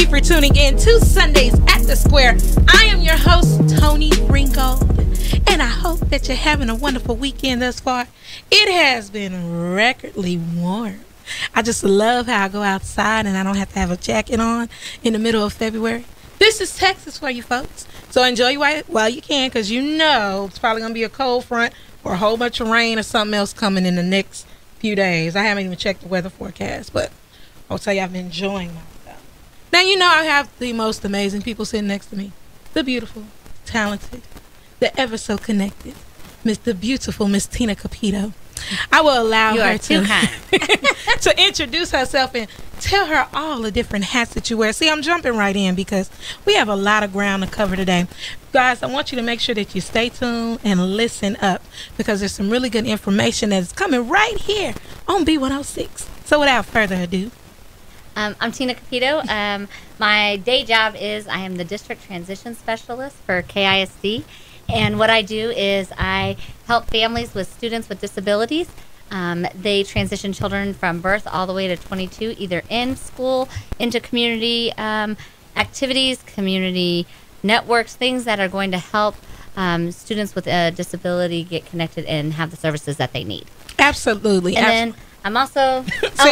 you for tuning in to Sundays at the Square. I am your host, Tony Ringgold, and I hope that you're having a wonderful weekend thus far. It has been recordly warm. I just love how I go outside and I don't have to have a jacket on in the middle of February. This is Texas for you folks. So enjoy while you can, because you know it's probably going to be a cold front or a whole bunch of rain or something else coming in the next few days. I haven't even checked the weather forecast, but I'll tell you I've been enjoying myself. Now, you know I have the most amazing people sitting next to me. The beautiful, talented, the ever so connected, the beautiful Miss Tina Capito. I will allow her to introduce herself and tell her all the different hats that you wear. See, I'm jumping right in because we have a lot of ground to cover today. Guys, I want you to make sure that you stay tuned and listen up, because there's some really good information that's coming right here on B106. So without further ado, I'm Tina Capito. My day job is I am the District Transition Specialist for KISD. And what I do is I help families with students with disabilities. They transition children from birth all the way to 22, either in school, into community activities, community networks, things that are going to help students with a disability get connected and have the services that they need. Absolutely. And then I'm also...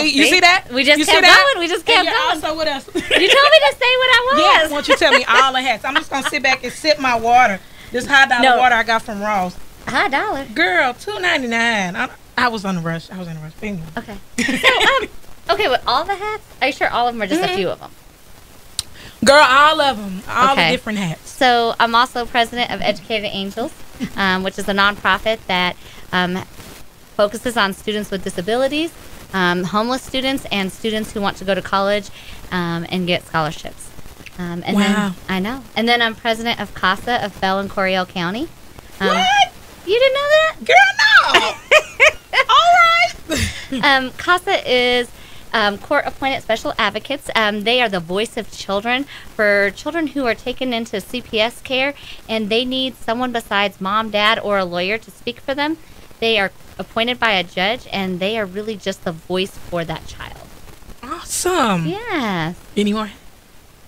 you see that? We just kept going. We just kept going. Also, what else? You told me to say what I was. Yes, won't you tell me all the hats? I'm just going to sit back and sip my water. This $100 water I got from Ross. $1? Girl, $2.99. I was on the rush. Anyway. Okay. So, okay, with all the hats, are you sure all of them or just a few of them? Girl, all of them. All the different hats. So I'm also president of Educated Angels, which is a nonprofit that focuses on students with disabilities, homeless students, and students who want to go to college and get scholarships. And wow. Then, I know. And then I'm president of CASA of Bell and Coryell County. What? You didn't know that? Girl, no. All right. CASA is court-appointed special advocates. They are the voice of children for children who are taken into CPS care, and they need someone besides mom, dad, or a lawyer to speak for them. They are appointed by a judge, and they are really just the voice for that child. Awesome. Yes. Any more?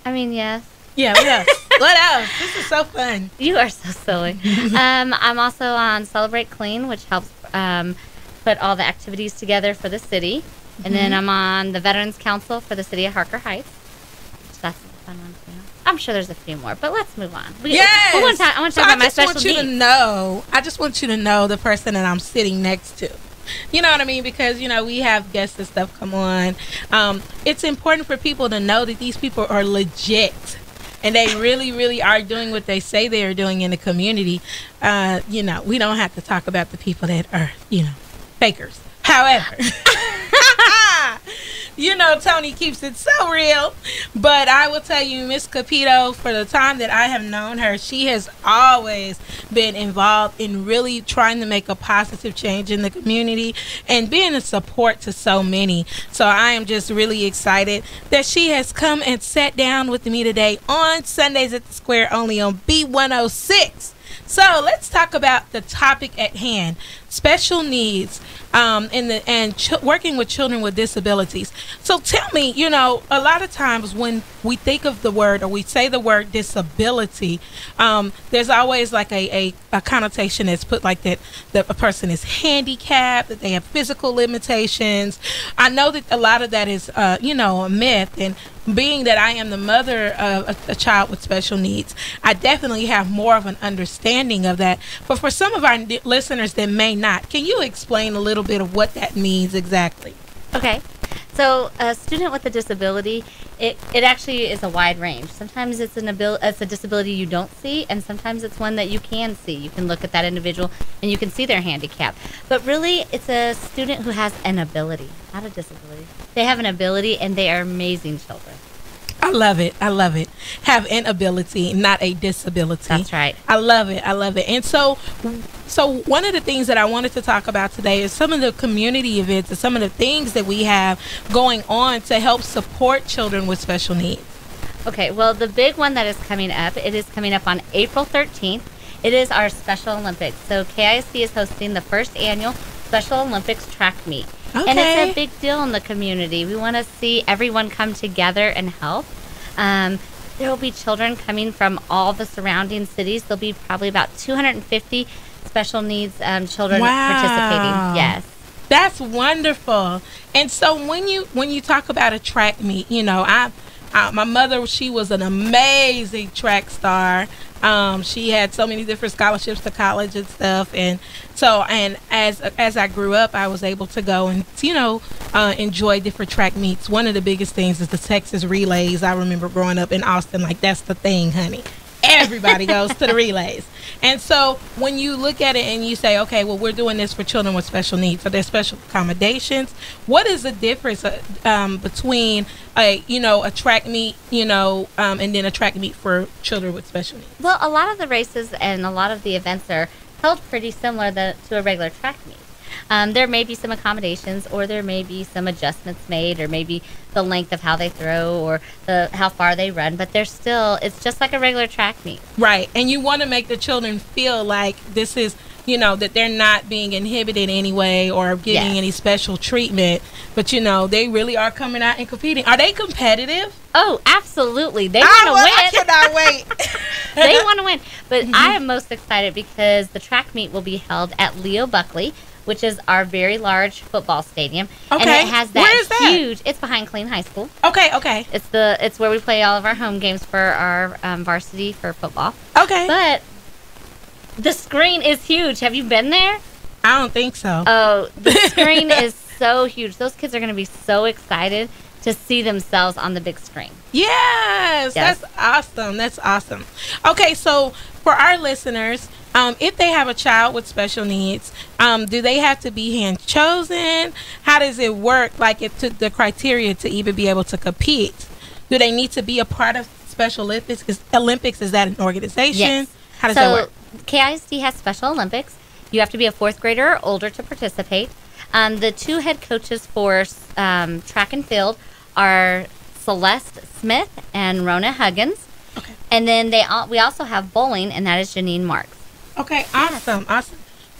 I mean, yes. Yeah, what else? What else? This is so fun. You are so silly. I'm also on Celebrate Clean, which helps put all the activities together for the city. And then I'm on the Veterans Council for the city of Harker Heights. That's a fun one, too. I'm sure there's a few more, but let's move on. Yes! I want to talk about my special needs. I just want you to know the person that I'm sitting next to. You know what I mean? Because, you know, we have guests and stuff come on. It's important for people to know that these people are legit. And they really, really are doing what they say they are doing in the community. You know, we don't have to talk about the people that are, you know, fakers. However, you know, Tony keeps it so real. But I will tell you, Miss Capito, for the time that I have known her, she has always been involved in really trying to make a positive change in the community and being a support to so many. So I am just really excited that she has come and sat down with me today on Sundays at the Square, only on B106. So let's talk about the topic at hand: special needs, working with children with disabilities. So tell me, you know, a lot of times when we think of the word, or we say the word disability, there's always like a connotation that's put like that a person is handicapped, that they have physical limitations. I know that a lot of that is, you know, a myth. And being that I am the mother of a child with special needs, I definitely have more of an understanding of that. But for some of our listeners that may not, can you explain a little bit of what that means exactly? Okay. So a student with a disability, it actually is a wide range. Sometimes it's a disability you don't see, and sometimes it's one that you can see. You can look at that individual and you can see their handicap. But really, it's a student who has an ability, not a disability. They have an ability, and they are amazing children. I love it. I love it. Have an ability, not a disability. That's right. I love it. I love it. And so one of the things that I wanted to talk about today is some of the community events and some of the things that we have going on to help support children with special needs. Okay. Well, the big one that is coming up, it is coming up on April 13th. It is our Special Olympics. So KISD is hosting the first annual Special Olympics track meet. Okay. And it's a big deal in the community. We want to see everyone come together and help. There will be children coming from all the surrounding cities. There'll be probably about 250 special needs children participating. Yes. That's wonderful. And so when you talk about a track meet, you know, my mother, she was an amazing track star. She had so many different scholarships to college and stuff, and as I grew up, I was able to go and enjoy different track meets. One of the biggest things is the Texas relays. I remember growing up in Austin, like, that's the thing, honey. Everybody goes to the relays. And so when you look at it and you say, okay, well, we're doing this for children with special needs, so there's special accommodations. What is the difference between a track meet, and then a track meet for children with special needs? Well, a lot of the races and a lot of the events are held pretty similar to a regular track meet. There may be some accommodations, or there may be some adjustments made, or maybe the length of how they throw, or how far they run, but it's just like a regular track meet. Right. And you want to make the children feel like this is, that they're not being inhibited in any way or getting any special treatment, but they really are coming out and competing. Are they competitive? Oh, absolutely. They want to win. I cannot wait. They want to win. But I am most excited because the track meet will be held at Leo Buckley, which is our very large football stadium. Okay. And it has that Where is that? huge. It's behind Killeen High School. Okay. It's where we play all of our home games for our varsity for football. Okay. But the screen is huge. Have you been there? I don't think so. Oh, the screen is so huge. Those kids are going to be so excited to see themselves on the big screen. Yes. That's awesome. Okay, so for our listeners, if they have a child with special needs, do they have to be hand chosen? How does it work? Like, the criteria to even be able to compete, do they need to be a part of Special Olympics? Is that an organization? Yes. How does that work? KISD has Special Olympics. You have to be a 4th grader or older to participate. The 2 head coaches for track and field are Celeste Smith and Rona Huggins. Okay. And then we also have bowling, and that is Janine Marks. Okay, awesome.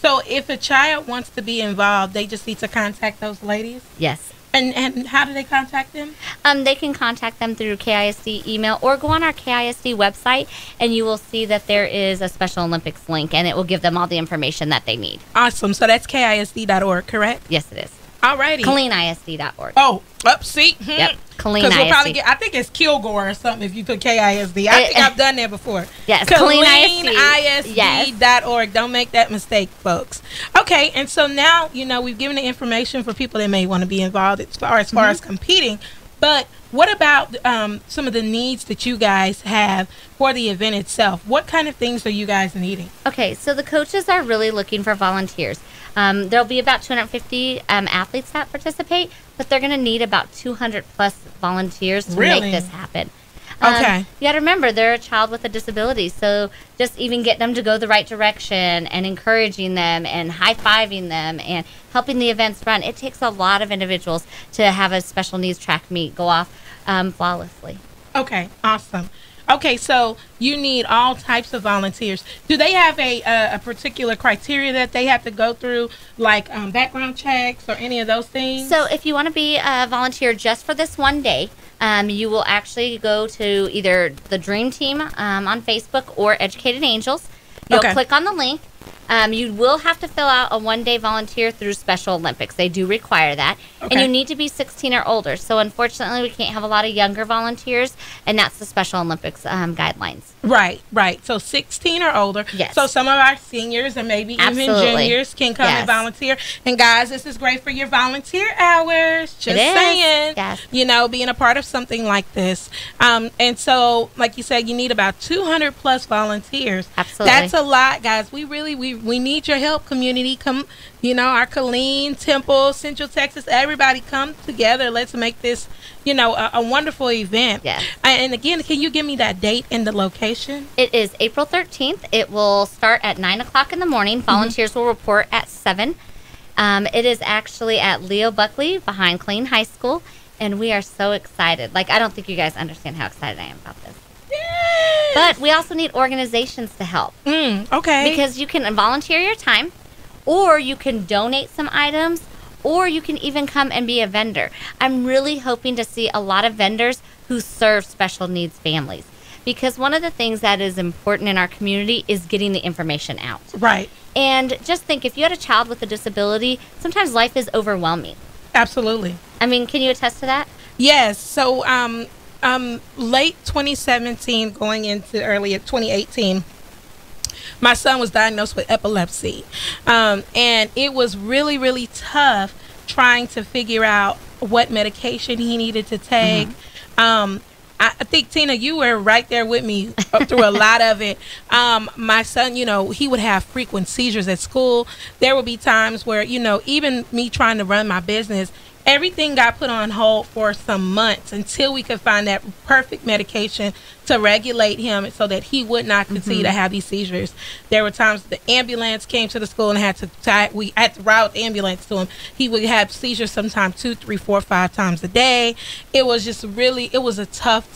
So if a child wants to be involved, they just need to contact those ladies? Yes. And how do they contact them? They can contact them through KISD email, or go on our KISD website, and you will see that there is a Special Olympics link, and it will give them all the information that they need. Awesome. So that's KISD.org, correct? Yes, it is. Alrighty. KilleenISD.org. Oh, see? Yep. Killeen Because we'll probably ISD. I think it's Kilgore or something if you put KISD. I think I've done that before. Yes, KilleenISD.org. Don't make that mistake, folks. Okay, and so now, we've given the information for people that may want to be involved as far as competing. But what about some of the needs that you guys have for the event itself? What kind of things are you guys needing? Okay, so the coaches are really looking for volunteers. There'll be about 250 athletes that participate, but they're going to need about 200 plus volunteers to make this happen. Okay. You got to remember, they're a child with a disability, so just even getting them to go the right direction and encouraging them and high-fiving them and helping the events run, it takes a lot of individuals to have a special needs track meet go off flawlessly. Okay, awesome. Okay, so you need all types of volunteers. Do they have a particular criteria that they have to go through, like background checks or any of those things? So if you want to be a volunteer just for this one day, you will actually go to either the Dream Team on Facebook or Educated Angels. You'll click on the link. You will have to fill out a one-day volunteer through Special Olympics. They do require that. And you need to be 16 or older. So unfortunately, we can't have a lot of younger volunteers, and that's the Special Olympics guidelines. Right. So 16 or older. Yes. So some of our seniors and maybe even juniors can come and volunteer. And guys, this is great for your volunteer hours. Just saying. Yes. Being a part of something like this. And so, like you said, you need about 200 plus volunteers. Absolutely. That's a lot, guys. We need your help, community. Come, our Killeen, Temple, Central Texas, everybody come together. Let's make this, a wonderful event. Yes. And again, can you give me that date and the location? It is April 13th. It will start at 9 o'clock in the morning. Volunteers will report at 7. It is actually at Leo Buckley behind Killeen High School, and we are so excited. Like, I don't think you guys understand how excited I am about this. Yes. But we also need organizations to help. Okay. Because you can volunteer your time, or you can donate some items, or you can even come and be a vendor. I'm really hoping to see a lot of vendors who serve special needs families, because one of the things that is important in our community is getting the information out. Right. And just think, if you had a child with a disability, sometimes life is overwhelming. Absolutely. I mean, can you attest to that? Yes. So late 2017 going into early 2018, my son was diagnosed with epilepsy. And it was really, really tough trying to figure out what medication he needed to take. I think, Tina, you were right there with me through a lot of it. My son, you know, he would have frequent seizures at school. There would be times where, you know, even me trying to run my business, everything got put on hold for some months until we could find that perfect medication to regulate him so that he would not continue to have these seizures. There were times the ambulance came to the school and we had to route the ambulance to him. He would have seizures sometimes 2, 3, 4, 5 times a day. It was just really, it was a tough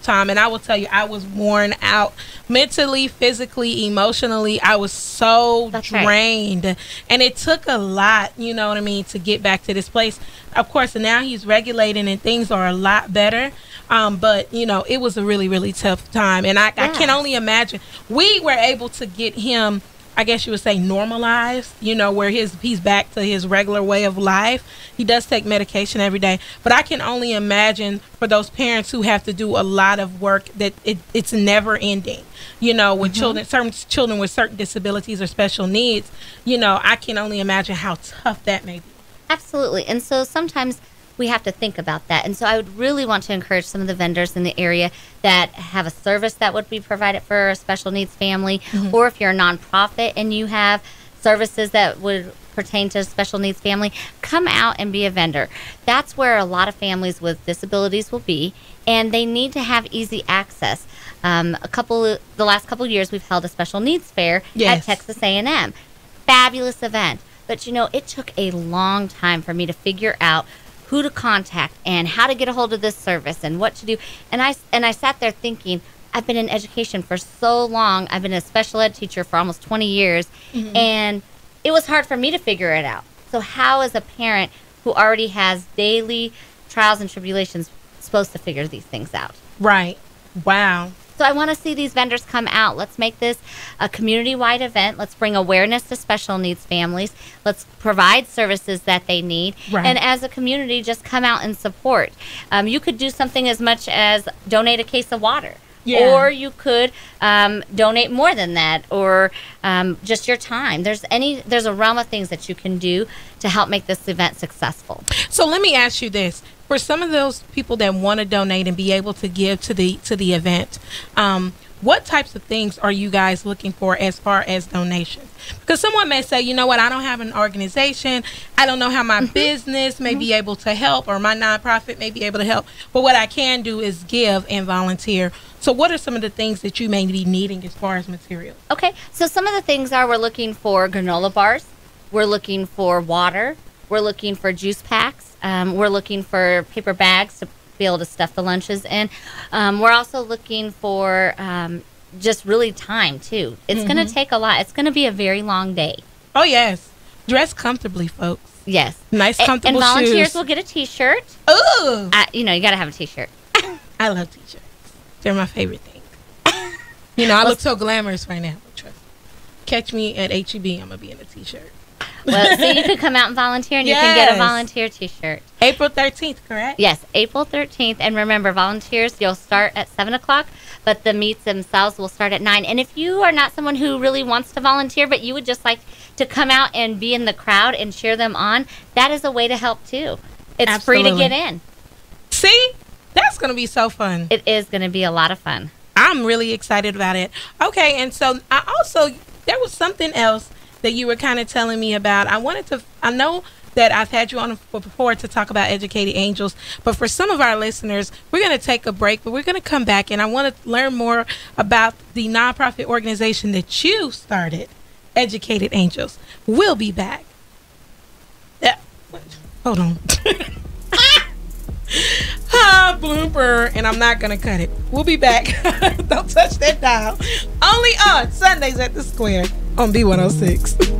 time. And I will tell you, I was worn out mentally, physically, emotionally. I was so drained. Right. And it took a lot, you know what I mean, to get back to this place. Of course, now he's regulating and things are a lot better. But, you know, it was a really, really tough time. And I can only imagine. We were able to get him, I guess you would say, normalized, you know, where he's back to his regular way of life. He does take medication every day. But I can only imagine for those parents who have to do a lot of work that it's never ending. You know, with certain children with certain disabilities or special needs, you know, I can only imagine how tough that may be. Absolutely. And so sometimes we have to think about that. And so I would really want to encourage some of the vendors in the area that have a service that would be provided for a special needs family, or if you're a nonprofit and you have services that would pertain to a special needs family, come out and be a vendor. That's where a lot of families with disabilities will be, and they need to have easy access. The last couple of years, we've held a special needs fair at Texas A&M. Fabulous event. But, you know, it took a long time for me to figure out who to contact and how to get a hold of this service and what to do. And I sat there thinking, I've been in education for so long. I've been a special ed teacher for almost 20 years. And it was hard for me to figure it out. So how is a parent who already has daily trials and tribulations supposed to figure these things out? Right. Wow. So I want to see these vendors come out. Let's make this a community-wide event. Let's bring awareness to special needs families. Let's provide services that they need. Right. And as a community, just come out and support. You could do something as much as donate a case of water. Yeah. Or you could donate more than that, or just your time. There's a realm of things that you can do to help make this event successful. So let me ask you this. For some of those people that want to donate and be able to give to the event, what types of things are you guys looking for as far as donations? Because someone may say, you know what, I don't have an organization. I don't know how my business may be able to help, or my nonprofit may be able to help. But what I can do is give and volunteer. So what are some of the things that you may be needing as far as materials? Okay, so some of the things are, we're looking for granola bars. We're looking for water. We're looking for juice packs. We're looking for paper bags to be able to stuff the lunches in. We're also looking for just really time, too. It's going to take a lot. It's going to be a very long day. Oh, yes. Dress comfortably, folks. Yes. Nice, comfortable shoes. And volunteers will get a T-shirt. Ooh. You know, you got to have a T-shirt. I love T-shirts. They're my favorite thing. You know, I look so glamorous right now. Trust me. Catch me at H-E-B. I'm going to be in a T-shirt. Well, so you could come out and volunteer, and you can get a volunteer T-shirt. April 13th, correct? Yes, April 13th. And remember, volunteers, you'll start at 7 o'clock, but the meets themselves will start at 9. And if you are not someone who really wants to volunteer, but you would just like to come out and be in the crowd and cheer them on, that is a way to help, too. It's free to get in. See? That's going to be so fun. It is going to be a lot of fun. I'm really excited about it. Okay, and so there was something else that you were kind of telling me about. I know that I've had you on before to talk about Educated Angels, but for some of our listeners, we're going to take a break, but we're going to come back, and I want to learn more about the nonprofit organization that you started, Educated Angels. We'll be back. Hold on. Blooper, and I'm not going to cut it. We'll be back. Don't touch that dial. Only on Sundays at the Square on B106.